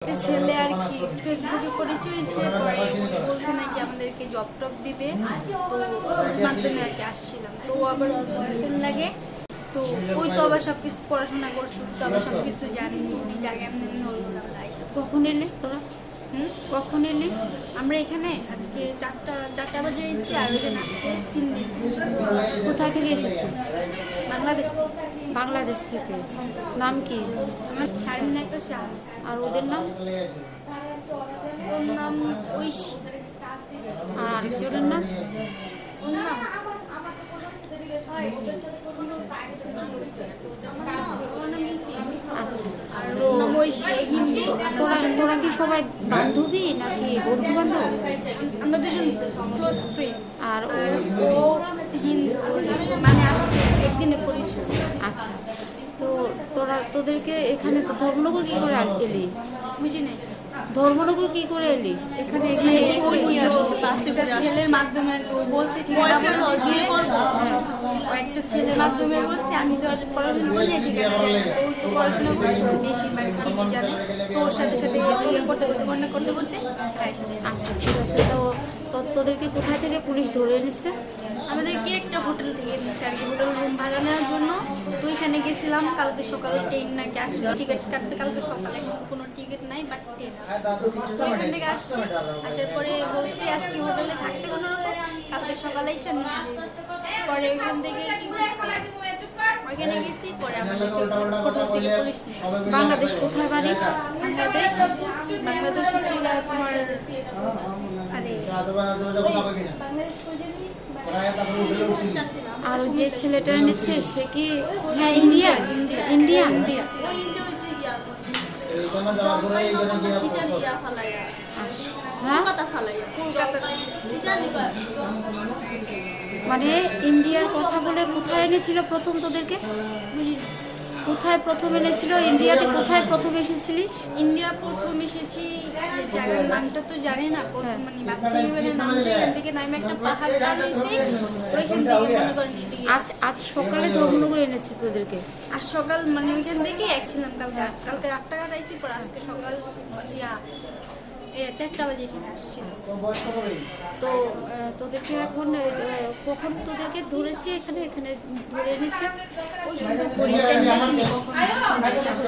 একটা ছেলে আর কি ফেসবুকে পরিচয় হয়েছে, পরে বলছে নাকি আমাদেরকে জব টব দিবে, তো ওর মাধ্যমে আর কি আসছিলাম। তো আবার বয়ফ্রেন্ড লাগে, তো ওই তো আবার সবকিছু পড়াশোনা করছে, তো আবার সবকিছু জানি, তো ওই জায়গায় এমনি এমনি হলো না। কখন এলে তোরা? কখন এলি? আমরা এখানে আজকে চারটা বাজে এসেছি, আর ওইখানে আজকে 3 দিন। কোথায় থেকে এসেছিস? বাংলাদেশ থেকে। বাংলাদেশ থেকে। নাম কি? আমার শারমিন একটা শাহ। আর ওদের নাম? ওর নাম ঐশী। আর আরেকজনের নাম? ওর নাম আচ্ছা, আর তো ওর নাম ঐশী, হিন্দি। তোরা কি সবাই বান্ধবী নাকি বন্ধু বান্ধব? আমরা দুজন ক্লোজ ফ্রেন্ড। আর ও হিন্দু, মানে আসছে একদিনে পরিচয়। আচ্ছা, তো তোদেরকে এখানে তো ধর্মনগর কি করে এলি? বুঝি নাই। ধর্মনগর কি করে এলি? এখানে ও নিয়ে আসছে একটা ছেলের মাধ্যমে, আর কি ও বলছে ঠিকানা বলে দিয়েছে। ও একটা ছেলের মাধ্যমে বলছে, আমি তো আর পড়াশোনা করি না, ঠিকানা জানি না। ওই তো পড়াশোনা করতে বেশি মানে চিনি জানে, তো ওর সাথে সাথে ইয়ে করতে খায় সাথে। আচ্ছা, ঠিক আছে। তো তোদেরকে কোথায় থেকে পুলিশ ধরে এনেছে? আমাদেরকে একটা হোটেল থেকে এনেছে আর কি, হোটেল রুম ভাড়া নেওয়ার জন্য। তো এখানে গেছিলাম, কালকে সকালে ট্রেন নাকি আসবে, টিকিট কাটবে কালকে সকালে, কোনো টিকিট নাই, বাট ট্রেন। তো এখান থেকে আসছি, আসার পরে বলছি আজকে হোটেলে থাকতে কোনো রকম, কালকে সকালে এসে নিয়ে যাবে। পরে ওইখান থেকে কি করছি, ওইখানে গেছি, পরে আমাদেরকে হোটেল থেকে পুলিশ নিয়ে আসছে। বাংলাদেশ কোথায় বাড়ি? বাংলাদেশ হচ্ছে তোমার, আরে বাংলাদেশ আর যে ছেলেটা এনেছে সে কি? হ্যাঁ, ইন্ডিয়া। ইন্ডিয়া। হ্যাঁ, কলকাতা। মানে ইন্ডিয়ার কথা বলে কোথায় এনেছিল প্রথম তোদেরকে? বুঝি না। কোথায় প্রথম এনেছিল? ইন্ডিয়াতে কোথায় প্রথম এসেছিলিস? ইন্ডিয়া প্রথম এসেছি, জায়গার নামটা তো জানি না, মানে বাস থেকে নাম, এখান থেকে নামে একটা পাহাড় পার হয়েছি, ওইখান থেকে মনে করেন আজ সকালে ধর্মনগর এনেছে তোদেরকে? আর সকাল মানে ওইখান থেকে এক ছিলাম, কালকে 8 টাকা আইসি, পর আজকে সকাল 4টা বাজে এখানে আসছি। তো তোদেরকে এখন কখন তোদেরকে ধরেছে? এখানে ধরে এনেছে? ওই সময় কখন। ঠিক আছে।